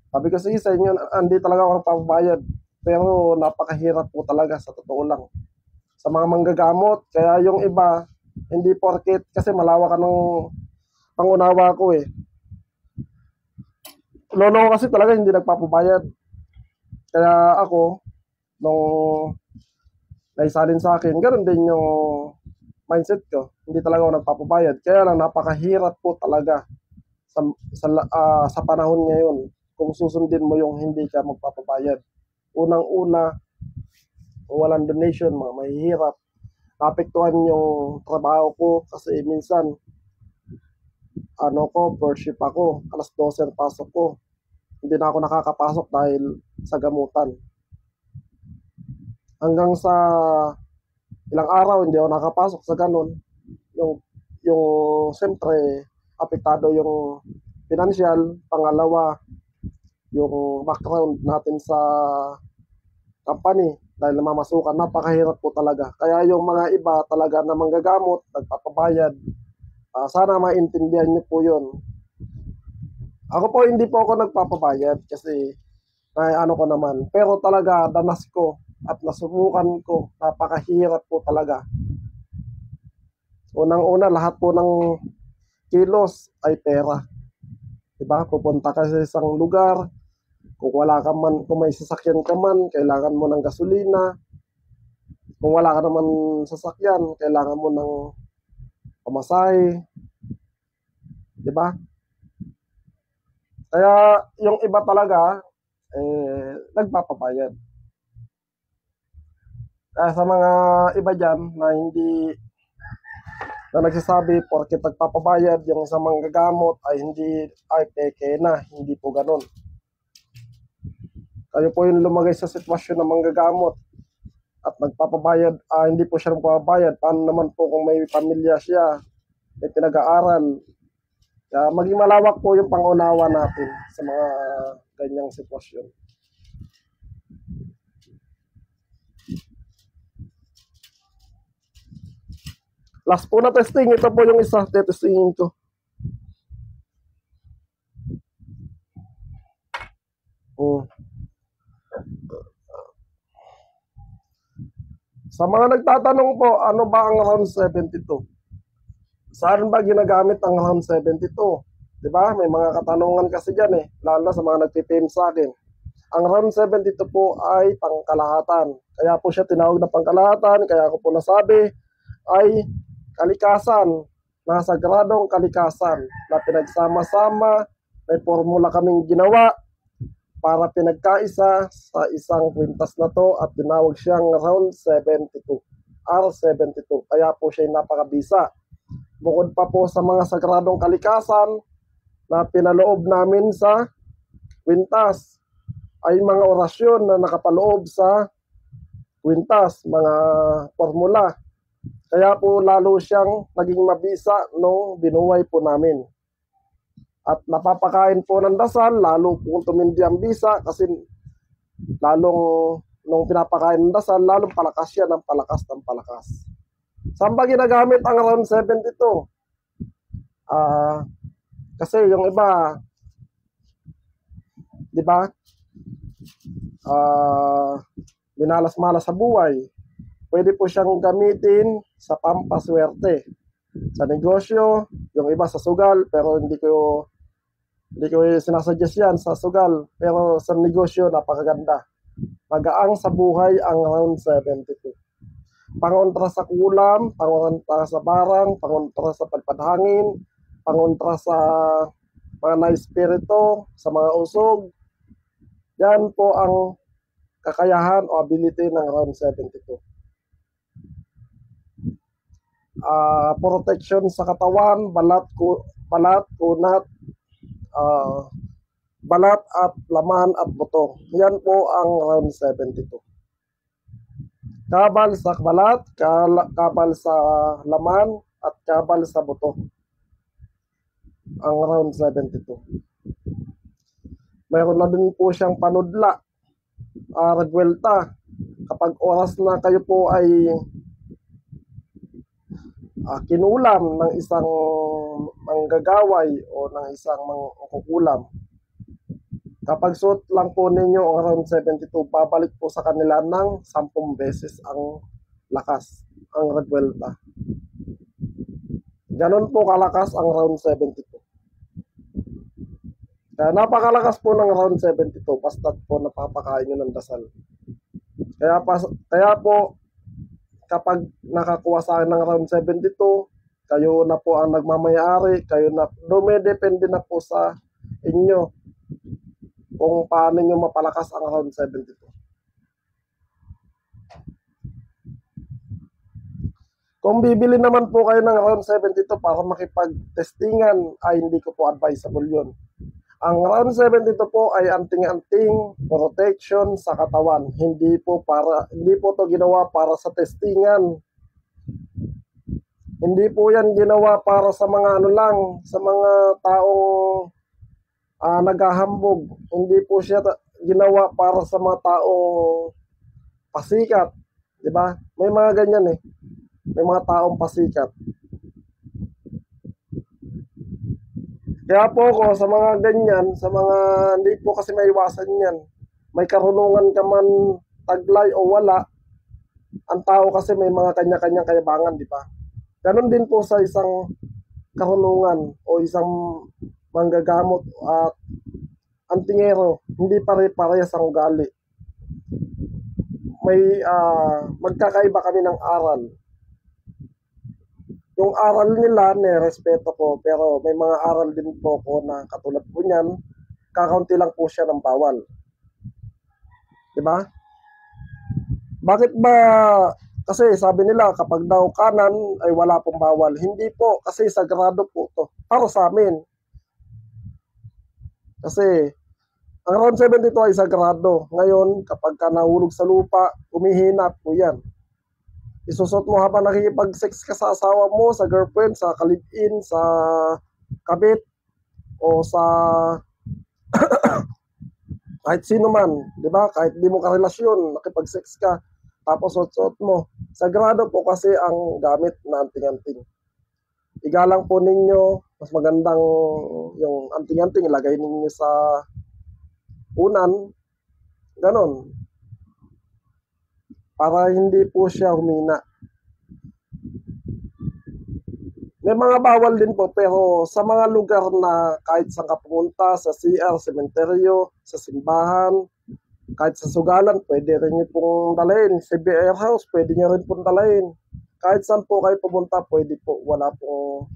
Sabi ko, sige sa inyo, hindi talaga ako nagpapabayad, pero napakahirap po talaga sa totoo lang. Sa mga manggagamot, kaya yung iba, hindi porket, kasi malawak ng pangunawa ko eh. Lolo ko kasi talaga hindi nagpapabayad. Kaya ako, nung naisalin sa akin, ganoon din yung mindset ko. Hindi talaga ako nagpapabayad. Kaya lang napakahirap po talaga sa panahon ngayon kung susundin mo yung hindi ka magpapabayad. Unang-una, walang donation, mga mahihirap. Naapektuhan yung trabaho ko kasi minsan, first shift ako, alas 12 ang pasok ko. Hindi na ako nakakapasok dahil sa gamutan. Hanggang sa ilang araw hindi ako nakapasok sa ganun. Yung siyempre apektado yung financial, pangalawa yung background natin sa company dahil namamasukan, napakahirap po talaga. Kaya yung mga iba talaga na manggagamot, nagpapabayad, sana maintindihan niyo po yun. Ako po hindi po ako nagpapabayad kasi ko naman. Pero talaga danas ko at nasubukan ko. Napakahirap po talaga. Unang-una, lahat po ng kilos ay pera. Diba? Pupunta ka sa isang lugar. Kung may sasakyan ka man, kailangan mo ng gasolina. Kung wala ka naman sasakyan, kailangan mo ng pamasahe. di ba? Kaya yung iba talaga, nagpapabayad. Kaya sa mga iba dyan na hindi na nagsasabi porket nagpapabayad yung isang manggagamot ay hindi ay peke na, hindi po ganun. Kayo po yung lumagay sa sitwasyon ng manggagamot at nagpapabayad, hindi po siya nagpapabayad. Paano naman po kung may pamilya siya, may pinag-aaral? Kaya maging malawak po yung pangunawa natin sa mga ganyang sitwasyon. Last po na testing, ito po yung isa, testingin ko. Sa mga nagtatanong po, ano ba ang round 72? Saan ba ginagamit ang round 72? Diba? May mga katanungan kasi dyan lalo sa mga nagpipim sa akin. Ang round 72 po ay pangkalahatan. Kaya po siya tinawag na pangkalahatan, kaya ko po nasabi ay kalikasan, nasagradong kalikasan na pinagsama-sama, may formula kaming ginawa para pinagkaisa sa isang kwintas na to at tinawag siyang round 72, R72. Kaya po siya napakabisa. Bukod pa po sa mga sagradong kalikasan na pinaloob namin sa kwintas, ay mga orasyon na nakapaloob sa kwintas, mga formula. Kaya po lalo siyang naging mabisa nung binuhay po namin. At napapakain po ng dasal, lalo po tumindi ang bisa kasi lalong nung pinapakain ng dasal, lalong palakas siya ng palakas ng palakas. Saan ba ginagamit ang round 72? Kasi yung iba, di ba, minalas-malas sa buhay. Pwede po siyang gamitin sa pampaswerte. Sa negosyo, yung iba sa sugal, pero hindi ko sinasuggest yan sa sugal. Pero sa negosyo, napakaganda. Magaang sa buhay ang round 72. Pangontra sa kulam, pangontra sa barang, pangontra sa pagpadhangin, pangontra sa mga na-espiritu, sa mga usog. Yan po ang kakayahan o ability ng round 72. Protection sa katawan, balat, kunat, balat at laman at buto. Yan po ang round 72. Kabal sa balat, kabal sa laman at kabal sa buto. Ang round 72. Mayroon na din po siyang panudla, regwelta. Kapag oras na kayo po ay kinulam ng isang manggagaway o ng isang mangkukulam, kapag suot lang po ninyo ang round 72, babalik po sa kanila ng 10 beses ang lakas, ang regwelta. Ganon po kalakas ang round 72. Kaya napakalakas po ng round 72, basta po napapakain nyo ng dasal. Kaya po, kapag nakakuha sa akin ng round 72, kayo na po ang nagmamayari, kayo na, dumidepende na po sa inyo kung paano nyo mapalakas ang round 72. Kung bibili naman po kayo ng round 72 para makipag-testingan, ay hindi ko po advisable yun. Ang round 72 po ay anting-anting protection sa katawan. Hindi po to ginawa para sa testingan. Hindi po yan ginawa para sa mga sa mga taong naghahambog. Hindi po siya ginawa para sa mga taong pasikat, 'di ba? May mga ganyan May mga taong pasikat. Kaya po ko sa mga ganyan, sa mga hindi po kasi maiwasan yan. May karunungan ka man taglay o wala, ang tao kasi may mga kanya-kanyang kayabangan, di ba? Ganon din po sa isang karunungan o isang manggagamot at antingero, hindi pare-parehas ang ugali. May magkakaiba kami ng aral. Yung aral nila, nirespeto ko, pero may mga aral din po ko na katulad po niyan, kakaunti lang po siya ng bawal. Diba? Bakit ba, kasi sabi nila kapag daw kanan ay wala pong bawal. Hindi po, kasi sagrado po to para sa amin. Kasi ang round 72 ay sagrado. Ngayon, kapag ka nahulog sa lupa, humihina po yan. Isusot mo habang nakikipag-sex ka sa asawa mo, sa girlfriend, sa kalib-in, sa kabit, o sa kahit sino man, di ba? Kahit di mo karelasyon, nakipag-sex ka, tapos suot mo. Sagrado po kasi ang gamit na anting-anting. Igalang po ninyo, mas magandang yung anting-anting, ilagay ninyo sa unan, ganon. Para hindi po siya humina. May mga bawal din po, pero sa mga lugar na kahit saan ka pumunta, sa CR, sementeryo, sa simbahan, kahit sa sugalan, pwede rin nyo pong dalhin. Sa beer house, pwede nyo rin pong dalhin. Kahit saan po kayo pumunta, pwede po. Wala pong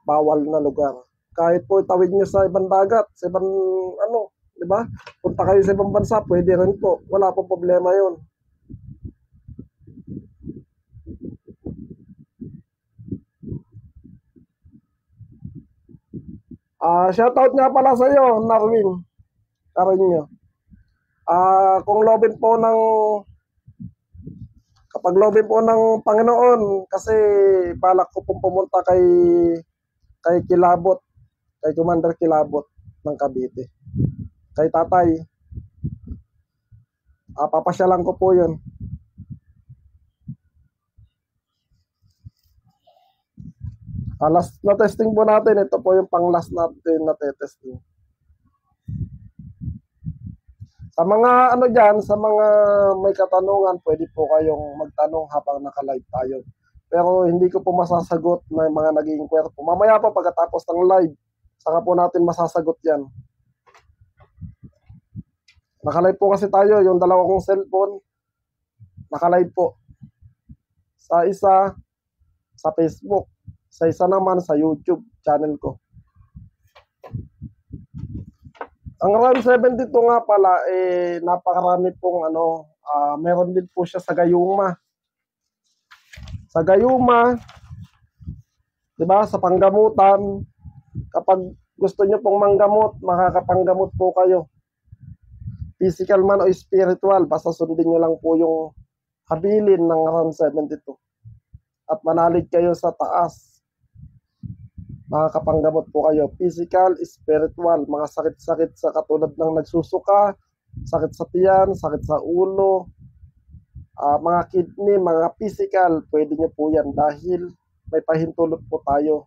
bawal na lugar. Kahit po itawid nyo sa ibang dagat, sa ibang di ba? Punta kayo sa ibang bansa, pwede rin po. Wala pong problema yun. Shoutout nga pala sa iyo, Narwin. Carinyo. Kung lobin po kapag lobin po ng Panginoon, kasi balak ko pong pumunta kay Kilabot, kay Commander Kilabot ng Cavite. Kay tatay. Papasyalan ko po yun. Last na testing po natin. Ito po yung pang last natin na testing. Sa mga dyan, sa mga may katanungan, pwede po kayong magtanong habang naka-live tayo. Pero hindi ko po masasagot na mga naging kwerpo. Mamaya pa pagkatapos ng live, saka po natin masasagot yan. Naka-live po kasi tayo, yung dalawa kong cellphone, naka-live po. Sa isa, sa Facebook. Sa isa naman, sa YouTube channel ko. Ang round 72 nga pala, napakarami pong meron din po siya sa Gayuma. Sa Gayuma, di ba, sa panggamutan, kapag gusto nyo pong manggamot, makakapanggamot po kayo. Physical man o spiritual, basta sundin nyo lang po yung habilin ng round 72. At manalig kayo sa taas. Makakapanggamot po kayo. Physical, spiritual, mga sakit-sakit sa katulad ng nagsusuka, sakit sa tiyan, sakit sa ulo, mga kidney, mga physical, pwede nyo po yan dahil may pahintulot po tayo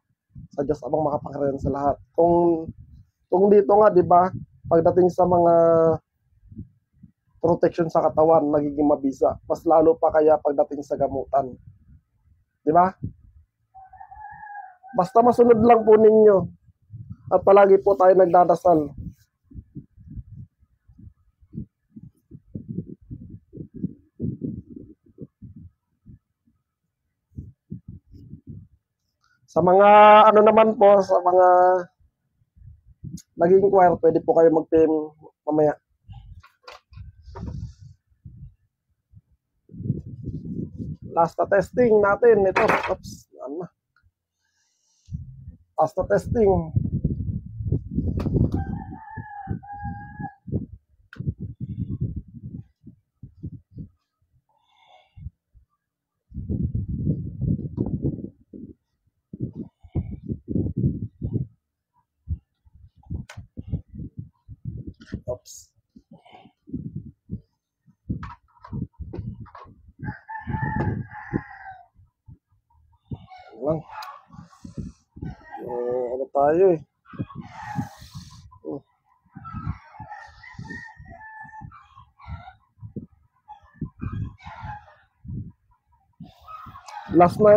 sa Diyos amang makapangyarihan sa lahat. Kung dito nga, di ba, pagdating sa mga protection sa katawan, nagiging mabisa. Mas lalo pa kaya pagdating sa gamutan. Di ba? Basta masunod lang po ninyo. At palagi po tayo nagdadasal. Sa mga naman po, sa mga naging choir, pwede po kayo mag-PM mamaya. Last na testing natin. Ito. Oops. Last na testing. Oops. Lang. Tayo eh. Last na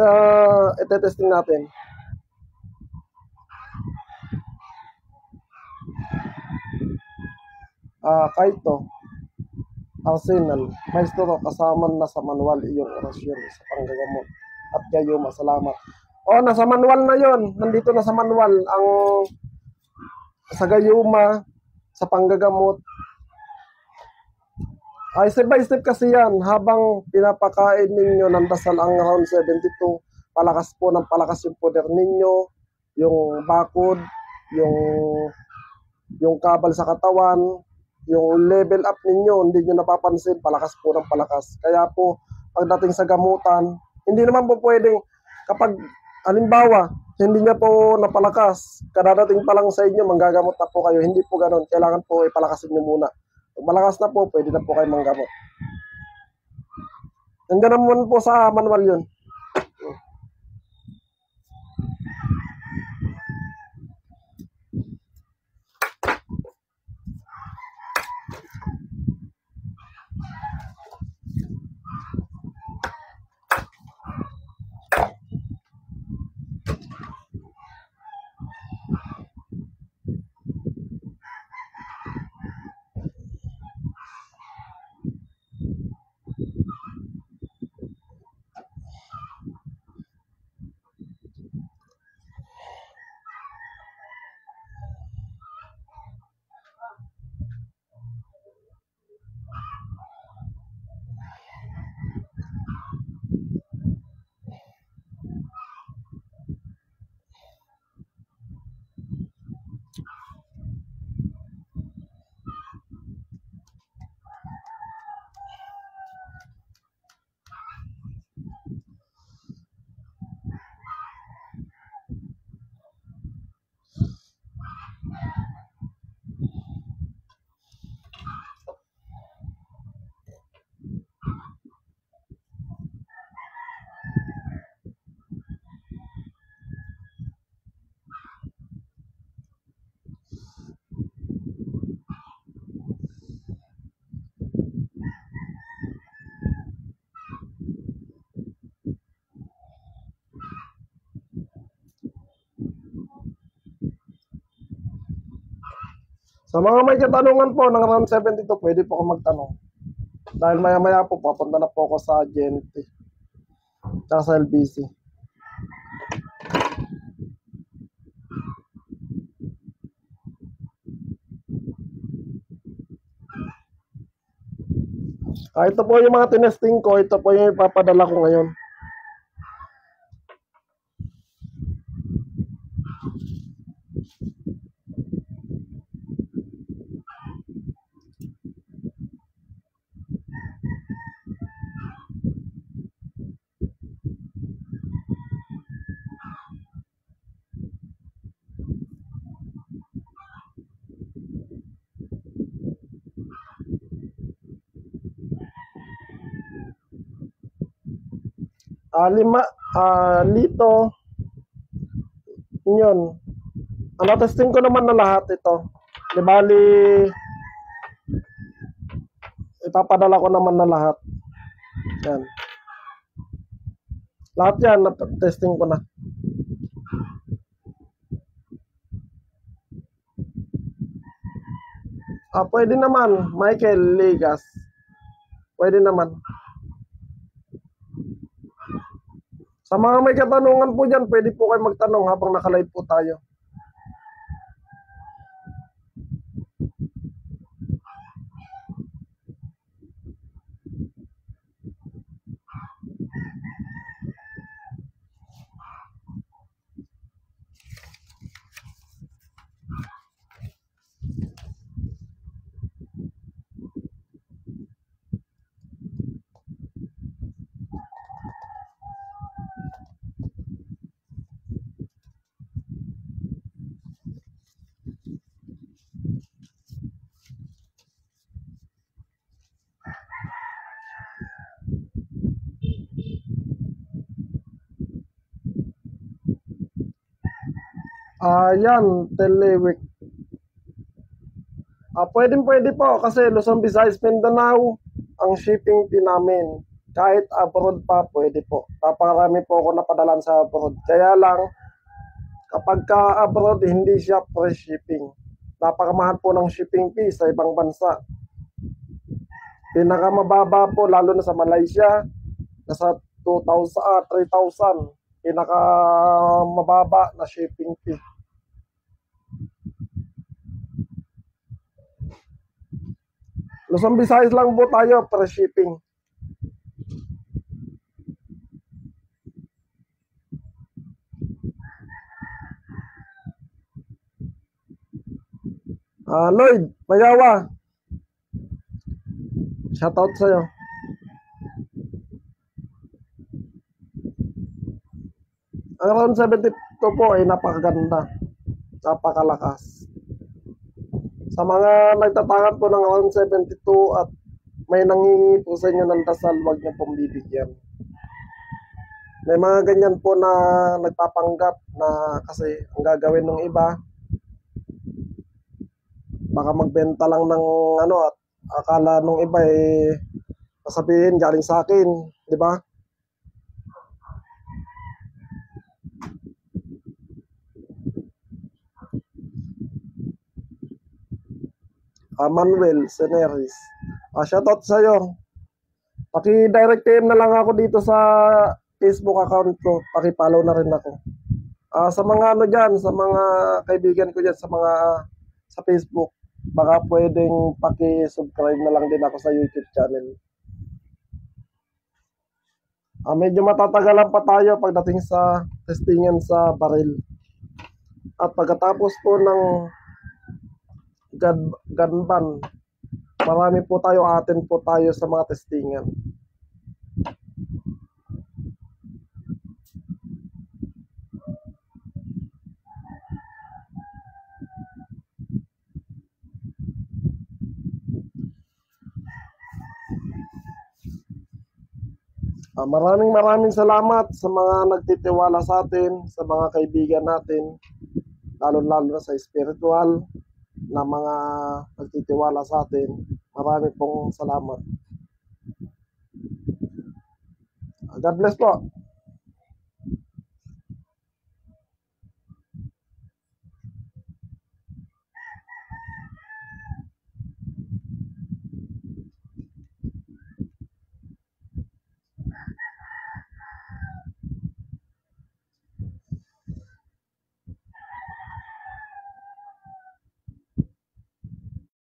ite-testing natin. Kaito, Arsenal, Maestro, kasama na sa manual iyong orasyon sa panggagamot. At kayo, masalamat. O, nasa manual na yon. Nandito na sa manual ang sa gayuma, sa panggagamot. Ay, step by step kasi yan. Habang pinapakain ninyo ng dasal ang round 72, palakas po ng palakas yung poder ninyo, yung bakod, yung kabal sa katawan, yung level up ninyo, hindi nyo napapansin, palakas po ng palakas. Kaya po, pagdating sa gamutan, hindi naman po pwedeng, kapag, halimbawa, hindi niya po napalakas, kadadating pa lang sa inyo, manggagamot na po kayo. Hindi po ganun. Kailangan po ipalakasin nyo muna. Kung malakas na po, pwede na po kayo manggamot. Hanggang naman po sa manual yun. Sa mga may katanungan po ng round 72, pwede po ako magtanong. Dahil maya-maya po, papunta na po ako sa GNT. Tsaka sa LBC. Ito po yung mga tinesting ko. Ito po yung ipapadala ko ngayon. Lito. Yun. Testing ko naman na lahat ito. Di bali, ipapadala ko naman na lahat. Yan. Lahat yan, testing ko na. Pwede naman, Michael Ligas. Pwede naman. Sa mga may katanungan po dyan, pwede po kayo magtanong habang nakalive po tayo. Yan, Teleweek. Pwede po kasi Luzon, Visayas, Mindanao ang shipping fee namin. Kahit abroad pa, pwede po. Napakarami po ako napadalan sa abroad. Kaya lang, kapag ka abroad, hindi siya free shipping. Napakamahal po ng shipping fee sa ibang bansa. Pinakamababa po, lalo na sa Malaysia, nasa 2,000, 3,000. pinaka mababa na shipping fee. Luzon, Visayas lang po tayo per shipping. Lloyd, Mayawa, shoutout sa'yo. Ang round 72 po ay napakaganda, napakalakas. Sa mga nagtatangan po ng round 72 at may nangingi po sa inyo ng dasal, huwag niyo pong bibigyan. May mga ganyan po na nagpapanggap na kasi ang gagawin ng iba, baka magbenta lang ng ano at akala nung iba sasabihin galing sa akin, di ba? Manuel Seneris. Shoutout sa iyo. Paki-direct PM na lang ako dito sa Facebook account ko. Paki-follow na rin ako. Sa mga ano diyan, sa mga kaibigan ko diyan sa mga sa Facebook, baka pwedeng paki-subscribe na lang din ako sa YouTube channel. Medyo matatagalan pa tayo pagdating sa testingan sa baril. At pagkatapos po ng gun ban, marami po tayo, atin po tayo sa mga testingan. Maraming salamat sa mga nagtitiwala sa atin, sa mga kaibigan natin, lalo-lalo na sa spiritual na mga nagtitiwala sa atin. Marami pong salamat. God bless po.